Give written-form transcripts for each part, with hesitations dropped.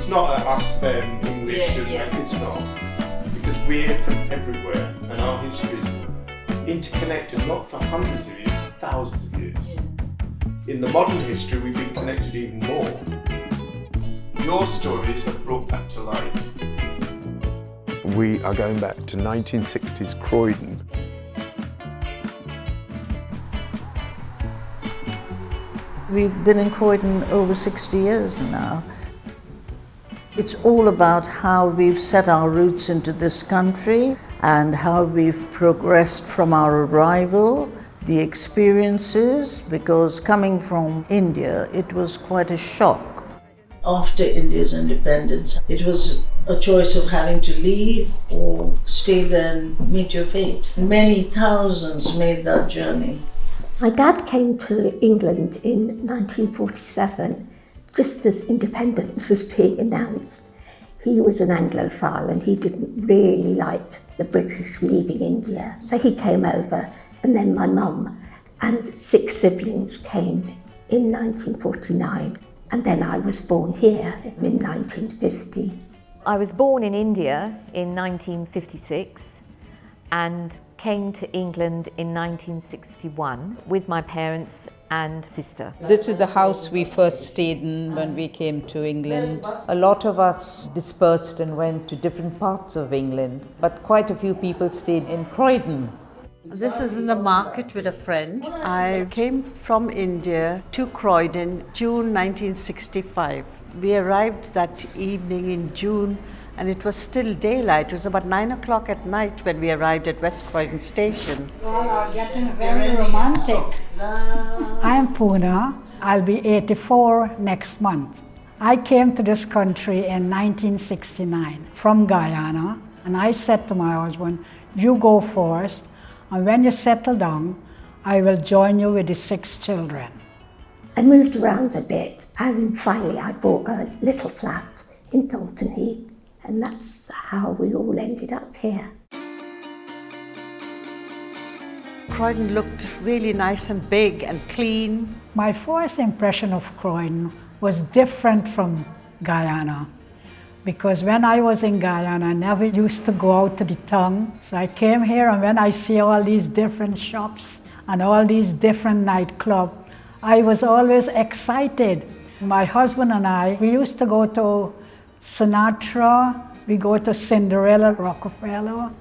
It's not a us, them, English, it's not. Because we're from everywhere and our history is interconnected, not for hundreds of years, thousands of years. In the modern history, we've been connected even more. Your stories have brought that to light. We are going back to 1960s Croydon. We've been in Croydon over 60 years now. It's all about how we've set our roots into this country and how we've progressed from our arrival, the experiences, because coming from India, it was quite a shock. After India's independence, it was a choice of having to leave or stay there and meet your fate. Many thousands made that journey. My dad came to England in 1947, just as independence was being announced. He was an Anglophile and he didn't really like the British leaving India. So he came over, and then my mum and 6 siblings came in 1949. And then I was born here in 1950. I was born in India in 1956 and came to England in 1961 with my parents and sister. This is the house we first stayed in when we came to England. A lot of us dispersed and went to different parts of England, but quite a few people stayed in Croydon. This is in the market with a friend. I came from India to Croydon, June 1965. We arrived that evening in June and it was still daylight. It was about 9 o'clock at night when we arrived at West Croydon Station. Getting very romantic. I'm Poona. I'll be 84 next month. I came to this country in 1969 from Guyana, and I said to my husband, you go first, and when you settle down, I will join you with the 6 children. I moved around a bit, and finally I bought a little flat in Thornton Heath, and that's how we all ended up here. Croydon looked really nice and big and clean. My first impression of Croydon was different from Guyana, because when I was in Guyana, I never used to go out to the town. So I came here, and when I see all these different shops and all these different nightclubs, I was always excited. My husband and I, we used to go to Sinatra, we go to Cinderella, Rockefeller,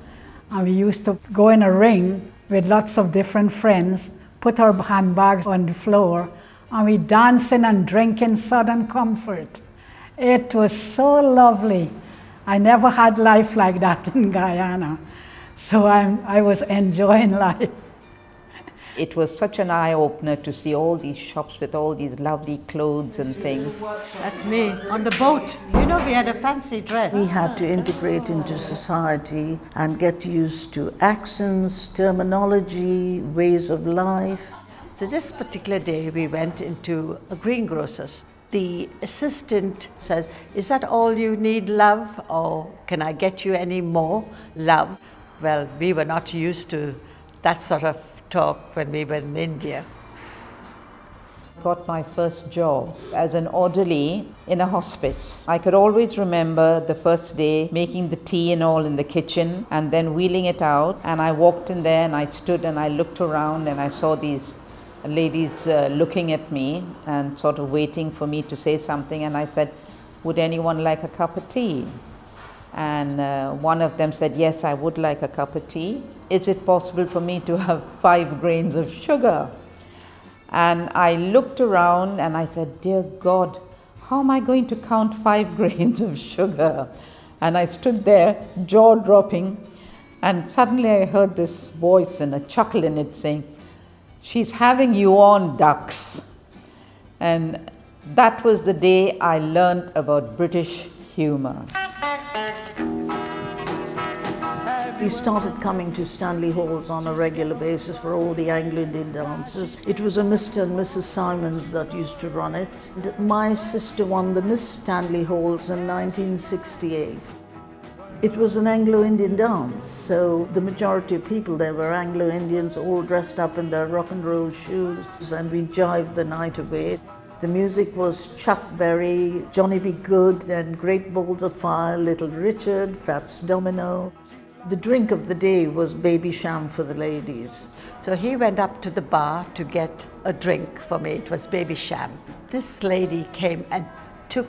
and we used to go in a ring with lots of different friends, put our handbags on the floor, and we dancing and drinking Southern Comfort. It was so lovely. I never had life like that in Guyana, so I was enjoying life. It was such an eye-opener to see all these shops with all these lovely clothes and things. That's me, on the boat. You know, we had a fancy dress. We had to integrate into society and get used to accents, terminology, ways of life. So this particular day we went into a greengrocer's. The assistant says, is that all you need, love? Or can I get you any more, love? Well, we were not used to that sort of talk when we were in India. Got my first job as an orderly in a hospice. I could always remember the first day making the tea and all in the kitchen and then wheeling it out, and I walked in there and I stood and I looked around and I saw these ladies looking at me and sort of waiting for me to say something, and I said, would anyone like a cup of tea? And one of them said, yes, I would like a cup of tea. Is it possible for me to have 5 grains of sugar? And I looked around and I said, dear God, how am I going to count 5 grains of sugar? And I stood there, jaw dropping, and suddenly I heard this voice and a chuckle in it saying, she's having you on, ducks. And that was the day I learnt about British humour. We started coming to Stanley Halls on a regular basis for all the Anglo-Indian dances. It was a Mr. and Mrs. Simons that used to run it. My sister won the Miss Stanley Halls in 1968. It was an Anglo-Indian dance, so the majority of people there were Anglo-Indians, all dressed up in their rock and roll shoes, and we jived the night away. The music was Chuck Berry, Johnny B. Goode, and Great Balls of Fire, Little Richard, Fats Domino. The drink of the day was baby sham for the ladies. So he went up to the bar to get a drink for me. It was baby sham. This lady came and took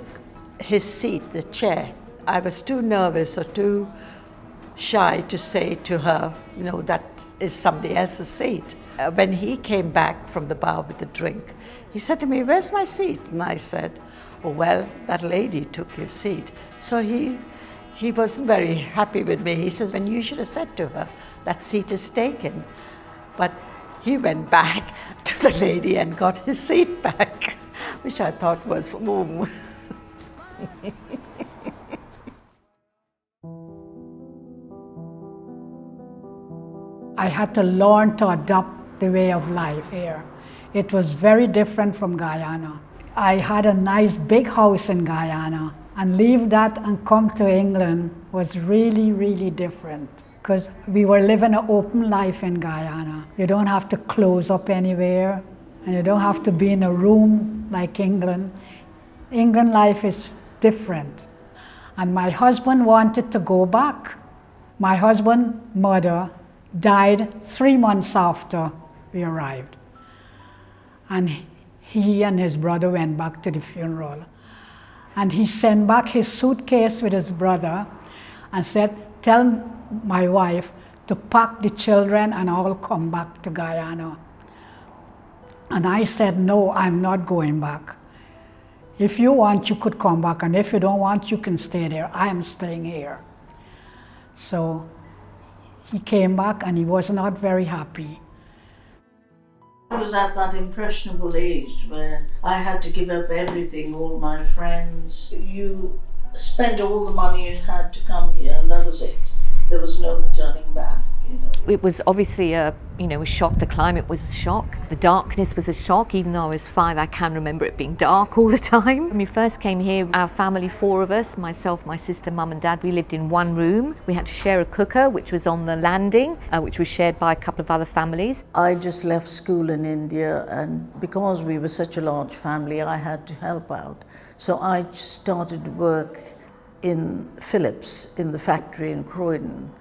his seat, the chair. I was too nervous or too shy to say to her, that is somebody else's seat. When he came back from the bar with the drink, he said to me, "Where's my seat?" And I said, "Oh, well, that lady took your seat." So he wasn't very happy with me. He says, "When you should have said to her, that seat is taken." But he went back to the lady and got his seat back, which I thought was, ooh. I had to learn to adopt the way of life here. It was very different from Guyana. I had a nice big house in Guyana, and leave that and come to England was really, really different, because we were living an open life in Guyana. You don't have to close up anywhere, and you don't have to be in a room like England. England life is different. And my husband wanted to go back. My husband's mother died 3 months after we arrived. And he and his brother went back to the funeral. And he sent back his suitcase with his brother and said, "Tell my wife to pack the children and I'll come back to Guyana." And I said, "No, I'm not going back. If you want, you could come back, and if you don't want, you can stay there. I am staying here." So he came back and he was not very happy. I was at that impressionable age where I had to give up everything, all my friends. You spent all the money you had to come here, and that was it. There was no turning back. It was obviously a shock. The climate was a shock. The darkness was a shock. Even though I was 5, I can remember it being dark all the time. When we first came here, our family, 4 of us, myself, my sister, mum and dad, we lived in one room. We had to share a cooker, which was on the landing, which was shared by a couple of other families. I just left school in India, and because we were such a large family, I had to help out. So I started work in Philips, in the factory in Croydon.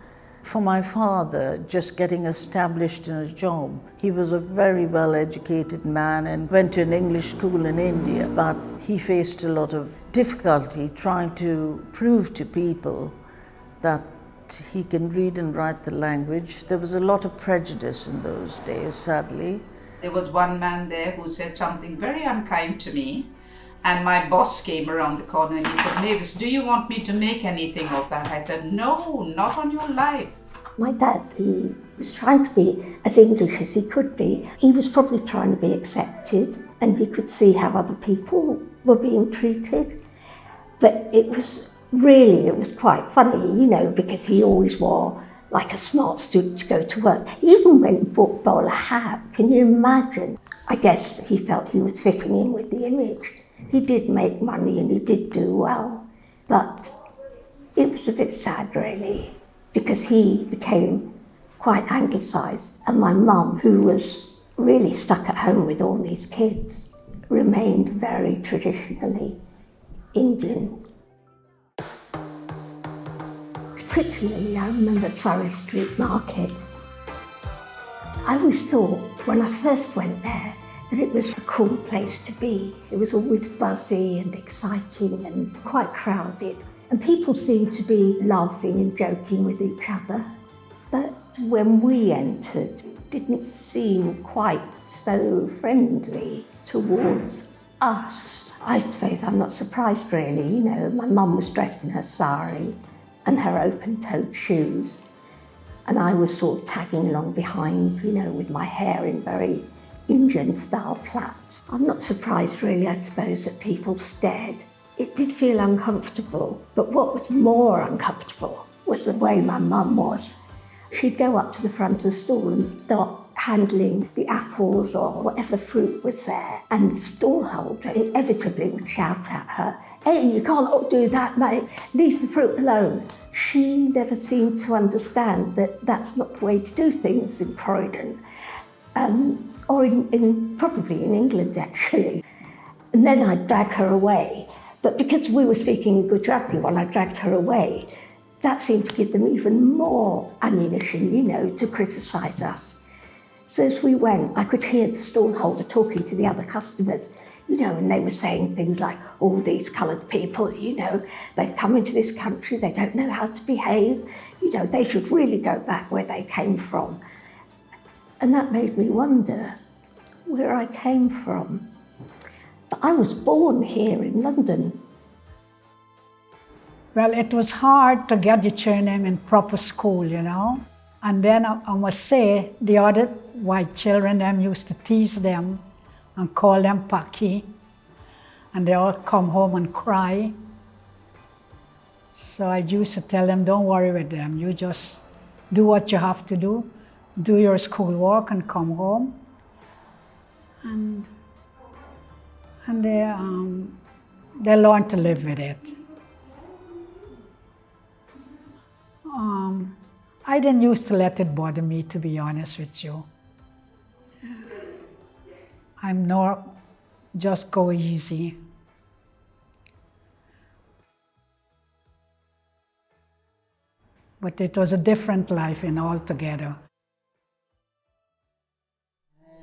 For my father, just getting established in a job, he was a very well-educated man and went to an English school in India, but he faced a lot of difficulty trying to prove to people that he can read and write the language. There was a lot of prejudice in those days, sadly. There was one man there who said something very unkind to me, and my boss came around the corner and he said, "Mavis, do you want me to make anything of that?" I said, "No, not on your life." My dad, he was trying to be as English as he could be. He was probably trying to be accepted, and he could see how other people were being treated. But it was quite funny, because he always wore like a smart suit to go to work. He even went and bought a bowler hat. Can you imagine? I guess he felt he was fitting in with the image. He did make money and he did do well, but it was a bit sad really, because he became quite anglicised, and my mum, who was really stuck at home with all these kids, remained very traditionally Indian. Particularly, I remember Surrey Street Market. I always thought when I first went there that it was a cool place to be. It was always buzzy and exciting and quite crowded. And people seemed to be laughing and joking with each other. But when we entered, it didn't seem quite so friendly towards us. I suppose I'm not surprised really, my mum was dressed in her sari and her open-toed shoes. And I was sort of tagging along behind, with my hair in very Indian-style plaits. I'm not surprised really, I suppose, that people stared. It did feel uncomfortable, but what was more uncomfortable was the way my mum was. She'd go up to the front of the stall and start handling the apples or whatever fruit was there, and the stallholder inevitably would shout at her, "Hey, you can't do that, mate. Leave the fruit alone." She never seemed to understand that that's not the way to do things in Croydon, or probably in England actually. And then I'd drag her away. But because we were speaking Gujarati while I dragged her away, that seemed to give them even more ammunition, you know, to criticise us. So as we went, I could hear the stallholder talking to the other customers, you know, and they were saying things like, all these coloured people, you know, they've come into this country, they don't know how to behave, you know, they should really go back where they came from. And that made me wonder where I came from. But I was born here in London. Well, it was hard to get your surname in proper school, you know. And then I must say, the other white children, them used to tease them and call them Paki. And they all come home and cry. So I used to tell them, don't worry with them. You just do what you have to do your schoolwork and come home. And they learn to live with it. I didn't used to let it bother me, to be honest with you. I'm not just go easy. But it was a different life in altogether.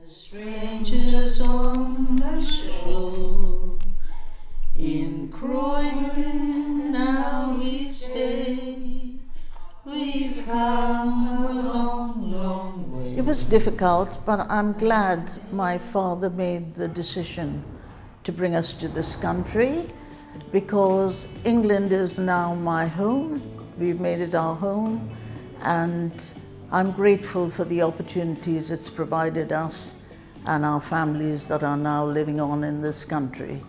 Strangers on the shore, in Croydon now we stay. We've come a long, long way. It was difficult, but I'm glad my father made the decision to bring us to this country, because England is now my home. We've made it our home, and I'm grateful for the opportunities it's provided us and our families that are now living on in this country.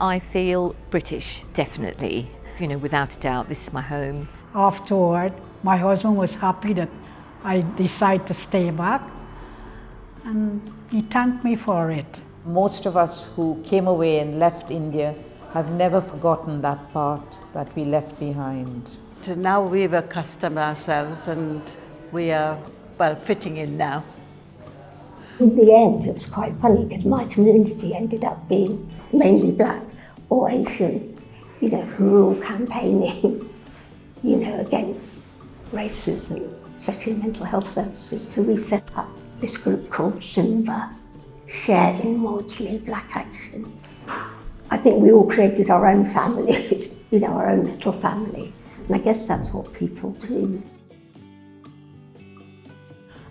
I feel British, definitely. You know, without a doubt, this is my home. Afterward, my husband was happy that I decided to stay back, and he thanked me for it. Most of us who came away and left India have never forgotten that part that we left behind. So now we've accustomed ourselves and we are, well, fitting in now. In the end, it was quite funny because my community ended up being mainly black or Asian, you know, who were all campaigning, you know, against racism, especially mental health services. So we set up this group called SIMBA, Share in Maudsley Black Action. I think we all created our own families, you know, our own little family. And I guess that's what people do.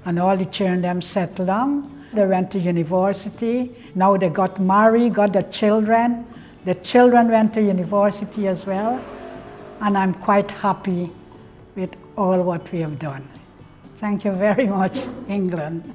And all the children them settled down. They went to university. Now they got married, got their children. The children went to university as well. And I'm quite happy with all what we have done. Thank you very much, England.